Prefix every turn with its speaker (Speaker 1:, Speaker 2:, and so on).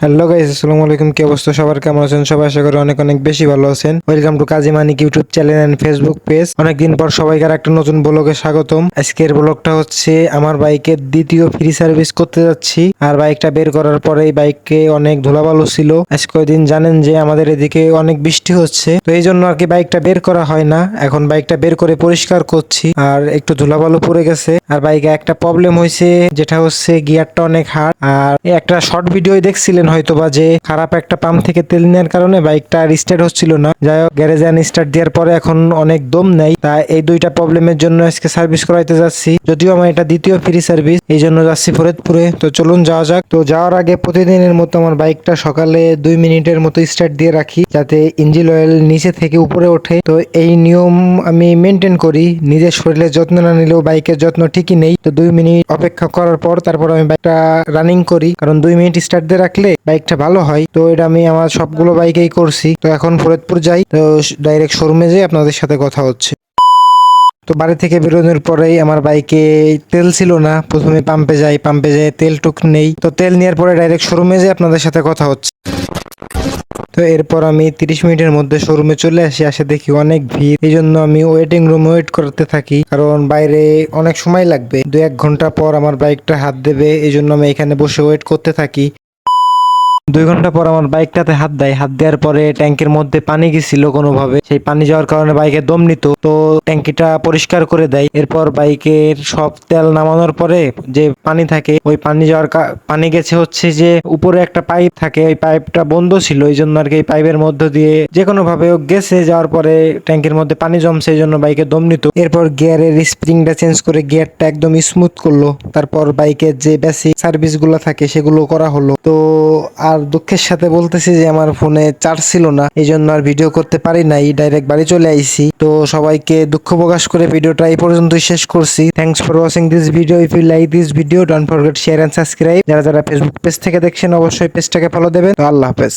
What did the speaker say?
Speaker 1: Hello guys, আসসালামু আলাইকুম। কি অবস্থা সবার, কেমন আছেন সবাই? আশা করি অনেক অনেক বেশি ভালো আছেন। Welcome to Kazi Manik YouTube channel and Facebook page. অনেকদিন পর সবাইকার একটা নতুন ব্লগে স্বাগতম। আজকের ব্লগটা হচ্ছে আমার বাইকের দ্বিতীয় ফ্রি সার্ভিস করতে যাচ্ছি। আর বাইকটা বের করার পরেই বাইকে অনেক ধুলাবালু ছিল। আজ কয়েকদিন জানেন যে আমাদের এদিকে অনেক বৃষ্টি হচ্ছে, তো এই জন্য আর কি বাইকটা বের করা হয় না। এখন বাইকটা বের করে পরিষ্কার করছি, আর একটু ধুলাবালু পড়ে গেছে। আর বাইকে একটা প্রবলেম হয়েছে, যেটা হচ্ছে গিয়ারটা অনেক হার্ড। আর একটা শর্ট ভিডিও দেখছিলেন হয়তোবা যে খারাপ একটা পাম্প থেকে তেল নেওয়ার কারণে বাইকটা রিস্টার্ট হচ্ছিল না। যাই হোক, গ্যারেজে স্টার্ট দেওয়ার পরে এখন অনেক দম নেই। তাই এই দুইটা প্রবলেমের জন্য আজকে সার্ভিস করাইতে যাচ্ছি। যদিও আমার এটা দ্বিতীয় ফ্রি সার্ভিস, এই জন্য যাচ্ছি ফরিদপুরে। তো চলুন যাওয়া যাক। তো যাওয়ার আগে প্রতিদিনের মতো আমার বাইকটা সকালে 2 মিনিটের মতো স্টার্ট দিয়ে রাখি, যাতে ইঞ্জিন অয়েল নিচে থেকে উপরে ওঠে। তো এই নিয়ম আমি মেনটেন করি। নিজের শরীরের যত্ন না নিলেও বাইকের যত্ন ঠিকই নেই। তো 2 মিনিট অপেক্ষা করার পর তারপর আমি বাইকটা রানিং করি, কারণ 2 মিনিট স্টার্ট দিয়ে রাখলে বাইকটা ভালো হয়। তো এটা আমি আমার সবগুলো বাইকেই করছি। তো এখন ফরিদপুর যাই, তো ডাইরেক্ট শোরুমে যাই, আপনাদের সাথে কথা হচ্ছে। তো বাড়ি থেকে বেরোনোর পরেই আমার বাইকে তেল ছিল না। প্রথমে পাম্পে যাই, পাম্পে যেয়ে তেল টুক নেই। তো তেল নেওয়ার পরে ডাইরেক্ট শোরুমে যাই, আপনাদের সাথে কথা হচ্ছে। তো এরপর আমি 30 মিনিটের মধ্যে শোরুমে চলে আসি। আসে দেখি অনেক ভিড়, এই জন্য আমি ওয়েটিং রুমে ওয়েট করতে থাকি, কারণ বাইরে অনেক সময় লাগবে। 2-1 ঘন্টা পর আমার বাইকটা হাত দেবে, এই জন্য আমি এখানে বসে ওয়েট করতে থাকি। 2 ঘন্টা পর আমার বাইকটাতে হাত দেয়। হাত দেওয়ার পরে ট্যাঙ্কের মধ্যে পানি গেছিল কোনোভাবে, সেই পানি যাওয়ার কারণে বাইকে দম নিত। তো ট্যাঙ্কিটা পরিষ্কার করে দেয়। এরপর বাইকের সব তেল নামানোর পরে যে পানি থাকে, ওই পানি যাওয়ার পানি গেছে হচ্ছে যে উপরে একটা পাইপ থাকে, ওই পাইপটা বন্ধ ছিল, এই জন্য আর কি এই পাইপের মধ্য দিয়ে যে কোনো ভাবে গেছে। যাওয়ার পরে ট্যাঙ্কের মধ্যে পানি জমছে, এই জন্য বাইকে দম নিত। এরপর গিয়ারের স্প্রিংটা চেঞ্জ করে গিয়ারটা একদম স্মুথ করলো। তারপর বাইকের যে বেসিক সার্ভিস গুলো থাকে সেগুলো করা হলো। তো আর দুঃখের সাথে বলতেছি যে আমার ফোনে চার্জ ছিল না, এই জন্য আর ভিডিও করতে পারি নাই, ডাইরেক্ট বাড়ি চলে আইছি। তো সবাইকে দুঃখ প্রকাশ করে ভিডিওটা এই পর্যন্তই শেষ করছি। Thanks for watching this video. If you like this video, don't forget share and subscribe. যারা যারা ফেসবুক পেজ থেকে দেখছেন অবশ্যই পেজটাকে ফলো দেবেন। তো আল্লাহ হাফেজ।